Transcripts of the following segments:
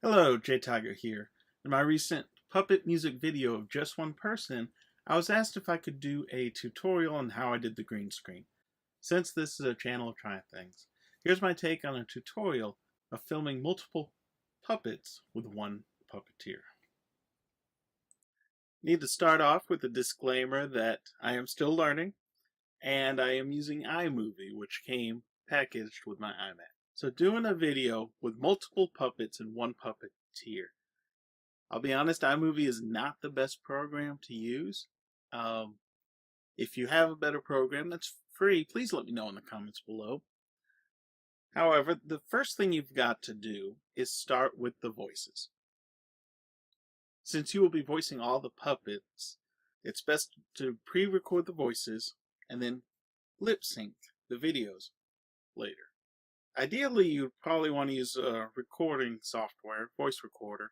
Hello, J Tiger here. In my recent puppet music video of just one person, I was asked if I could do a tutorial on how I did the green screen. Since this is a channel of trying things, here's my take on a tutorial of filming multiple puppets with one puppeteer. Need to start off with a disclaimer that I am still learning, and I am using iMovie, which came packaged with my iMac. So doing a video with multiple puppets and one puppeteer. I'll be honest, iMovie is not the best program to use. Um, if you have a better program that's free, please let me know in the comments below. However, the first thing you've got to do is start with the voices. Since you will be voicing all the puppets, it's best to pre-record the voices and then lip sync the videos later. Ideally, you'd probably want to use a recording software, voice recorder,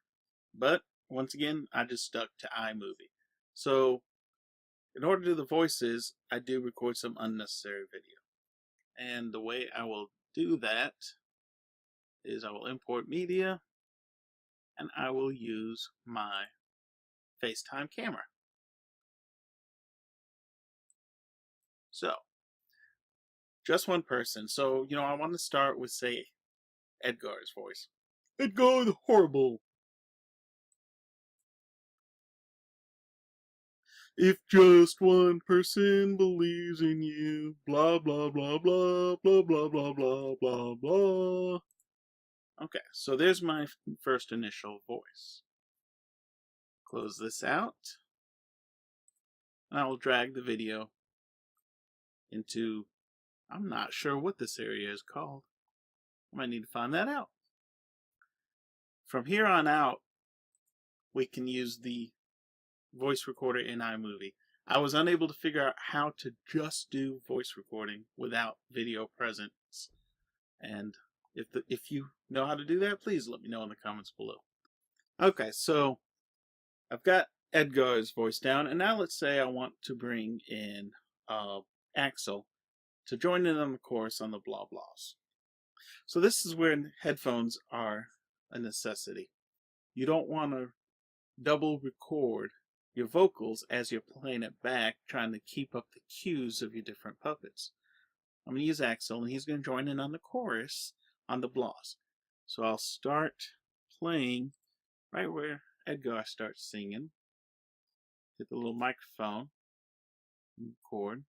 but once again, I just stuck to iMovie. So in order to do the voices, I do record some unnecessary video. And the way I will do that is I will import media and I will use my FaceTime camera. So, just one person. So, I want to start with, say, Edgar's voice. Edgar the Horrible. If just one person believes in you, blah, blah, blah, blah, blah, blah, blah, blah, blah, blah. Okay, so there's my first initial voice. Close this out. And I will drag the video into, I'm not sure what this area is called. I might need to find that out. From here on out, we can use the voice recorder in iMovie. I was unable to figure out how to just do voice recording without video presence. And if you know how to do that, please let me know in the comments below. Okay, so I've got Edgar's voice down, and now let's say I want to bring in Axel to join in on the chorus on the blah blahs. So this is where headphones are a necessity. You don't want to double record your vocals as you're playing it back, trying to keep up the cues of your different puppets. I'm going to use Axel, and he's going to join in on the chorus on the blahs. So I'll start playing right where Edgar starts singing. Hit the little microphone, record.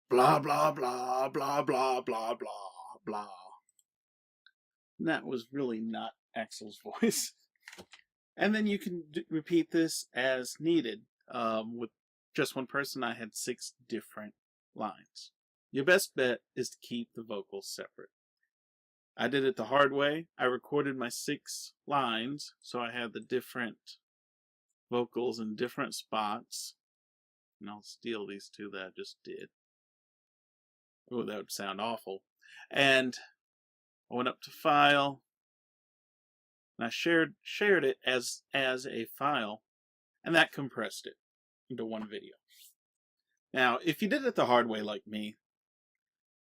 Blah, blah, blah, blah, blah, blah, blah, blah. And that was really not Axel's voice. And then you can repeat this as needed. With just one person, I had 6 different lines. Your best bet is to keep the vocals separate. I did it the hard way. I recorded my 6 lines, so I had the different vocals in different spots. And I'll steal these 2 that I just did. Oh, that would sound awful. And I went up to File, and I shared it as a file, and that compressed it into one video. Now, if you did it the hard way like me,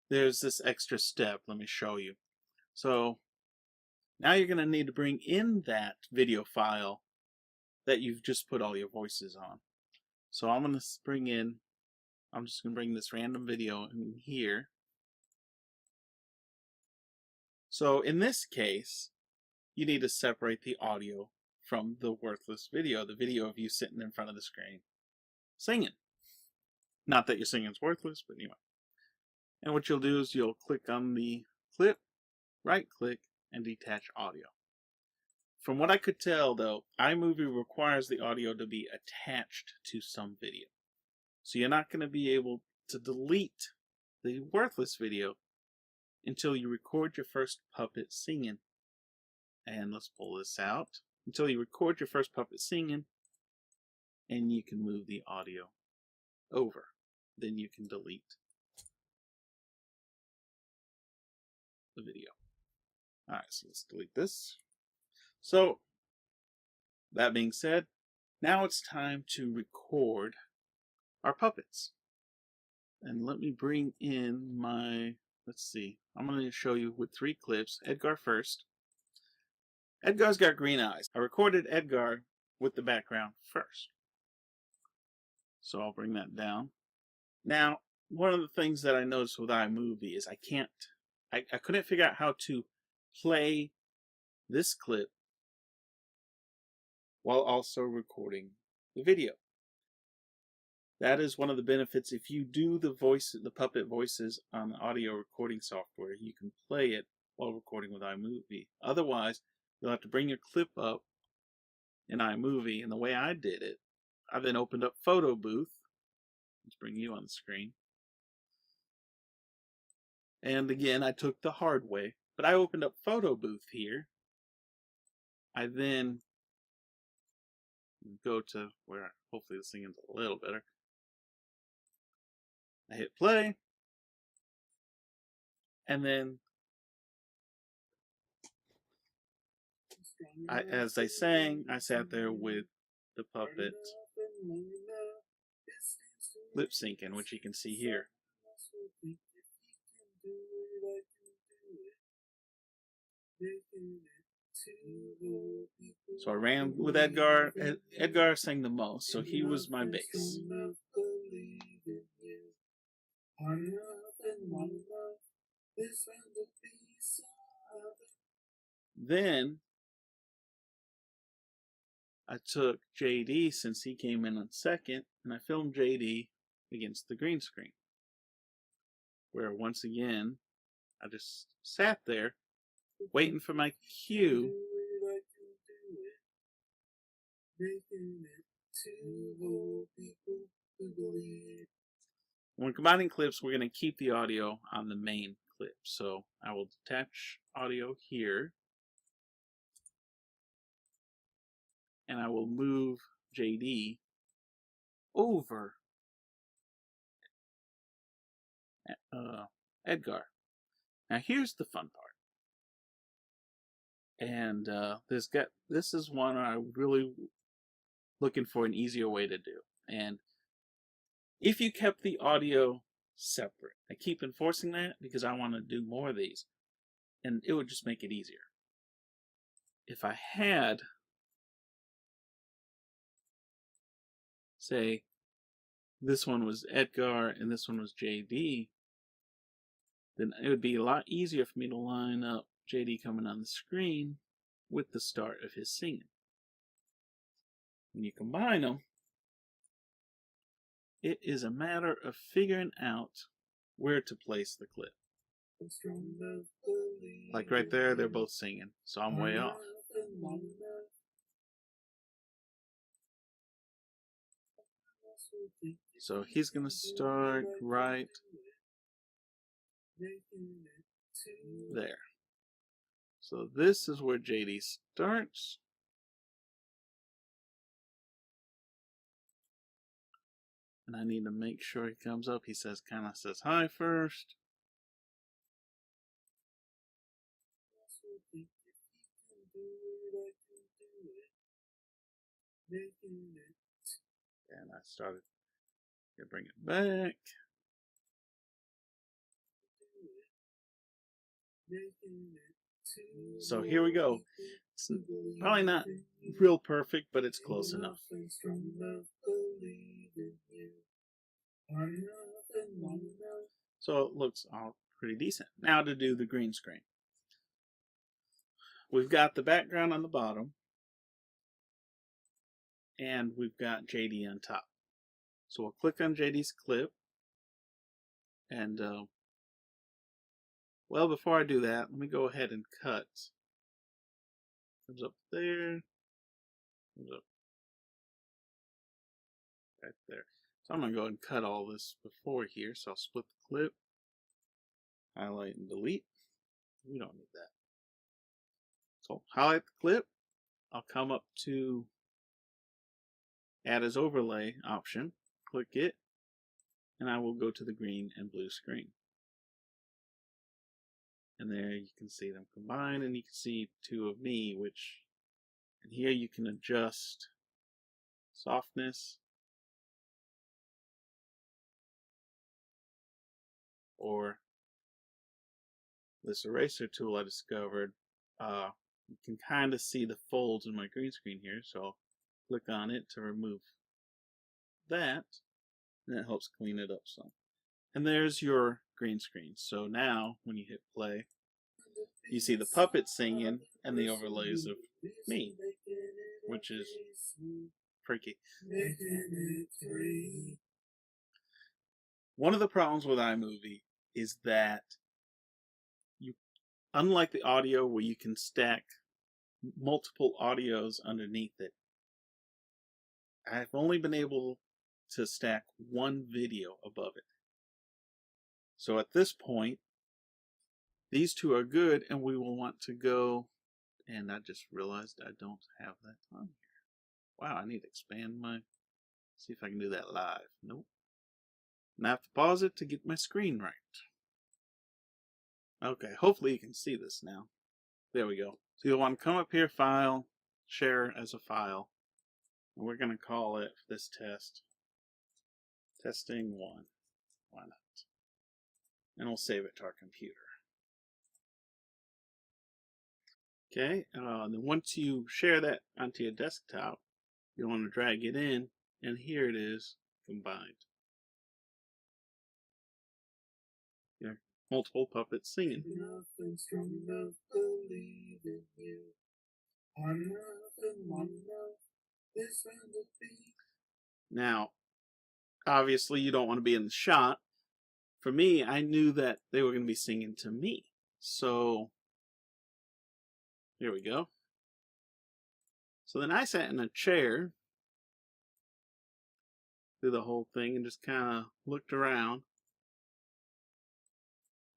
there's this extra step. Let me show you. So now you're going to need to bring in that video file that you've just put all your voices on. So I'm just going to bring this random video in here. So in this case, you need to separate the audio from the worthless video, the video of you sitting in front of the screen singing. Not that your singing is worthless, but anyway. And what you'll do is you'll click on the clip, right click, and detach audio. From what I could tell though, iMovie requires the audio to be attached to some video. So you're not going to be able to delete the worthless video until you record your first puppet singing. And let's pull this out. Until you record your first puppet singing, and you can move the audio over. Then you can delete the video. Alright, so let's delete this. So, that being said, now it's time to record our puppets. And let me bring in my, let's see, I'm going to show you with 3 clips. Edgar first. Edgar's got green eyes. I recorded Edgar with the background first. So I'll bring that down. Now, one of the things that I noticed with iMovie is I couldn't figure out how to play this clip while also recording the video. That is one of the benefits. If you do the puppet voices on the audio recording software, you can play it while recording with iMovie. Otherwise, you'll have to bring your clip up in iMovie, and the way I did it, I then opened up Photo Booth. Let's bring you on the screen. And again, I took the hard way, but I opened up Photo Booth here. I then go to where hopefully the singing's a little better. I hit play, and then as I sang, I sat there with the puppet lip syncing, which you can see here. So I ran with Edgar. Edgar sang the most, so he was my bass. Then I took JD, since he came in on second, and I filmed JD against the green screen, where once again I just sat there waiting for my cue. When combining clips, we're going to keep the audio on the main clip. So I will detach audio here, and I will move JD over Edgar. Now here's the fun part. And this is one I'm really looking for an easier way to do. And if you kept the audio separate, I keep enforcing that because I want to do more of these, and it would just make it easier. If I had, say, this one was Edgar and this one was JD, then it would be a lot easier for me to line up JD coming on the screen with the start of his singing. When you combine them, it is a matter of figuring out where to place the clip. Like right there, they're both singing, so I'm way off. So he's going to start right there. So this is where JD starts. And I need to make sure he comes up. He kind of says hi first. And I started to bring it back. So here we go. It's probably not real perfect, but it's close enough. So it looks all pretty decent. Now to do the green screen. We've got the background on the bottom, and we've got JD on top. So we'll click on JD's clip, and well, before I do that, let me go ahead and cut. Comes up there, comes up right there. So I'm going to go ahead and cut all this before here. So I'll split the clip, highlight and delete. We don't need that. So highlight the clip. I'll come up to add as overlay option, click it, and I will go to the green and blue screen. And there you can see them combine, and you can see two of me, and here you can adjust softness. or this eraser tool I discovered, you can kind of see the folds in my green screen here, so I'll click on it to remove that, and it helps clean it up some. And there's your green screen. So now, when you hit play, you see the puppet singing and the overlays of me, which is freaky. One of the problems with iMovie is that you, unlike the audio where you can stack multiple audios underneath it, I've only been able to stack one video above it. So at this point, these two are good, and we will want to go, and I just realized I don't have that on here. Wow, I need to expand my, see if I can do that live. Nope. And I have to pause it to get my screen right. Okay, hopefully you can see this now. There we go. So you'll want to come up here, File, Share as a File. And we're going to call it, for this test, Testing 1. Why not? And we'll save it to our computer. Okay, then once you share that onto your desktop, you'll want to drag it in, and here it is combined. Your multiple puppets singing. Nothing strong enough, believe in you. Now, obviously you don't want to be in the shot. For me, I knew that they were going to be singing to me. So, here we go. So then I sat in a chair through the whole thing and just kind of looked around.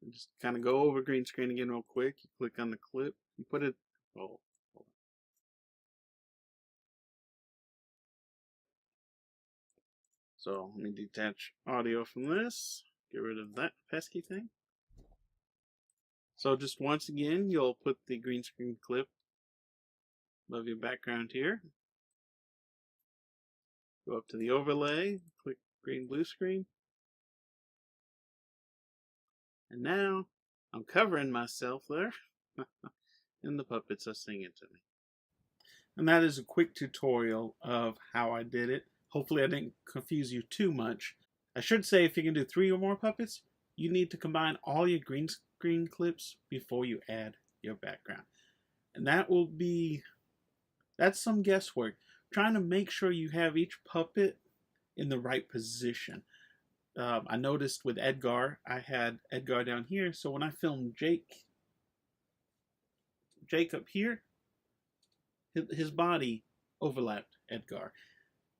And just kind of go over green screen again real quick. You click on the clip. You put it... Oh, hold on. So let me detach audio from this. Get rid of that pesky thing. So just once again, you'll put the green screen clip above your background here. Go up to the overlay, click green blue screen. And now I'm covering myself there. And the puppets are singing to me. And that is a quick tutorial of how I did it. Hopefully I didn't confuse you too much. I should say if you can do 3 or more puppets, you need to combine all your green screen clips before you add your background. And that will be, that's some guesswork. Trying to make sure you have each puppet in the right position. I noticed with Edgar, I had Edgar down here, so when I filmed Jake up here, his body overlapped Edgar.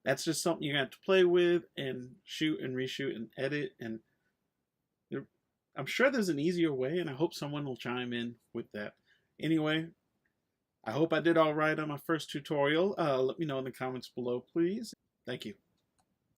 That's just something you're going to have to play with and shoot and reshoot and edit. And I'm sure there's an easier way, and I hope someone will chime in with that. Anyway, I hope I did all right on my first tutorial. Let me know in the comments below, please. Thank you.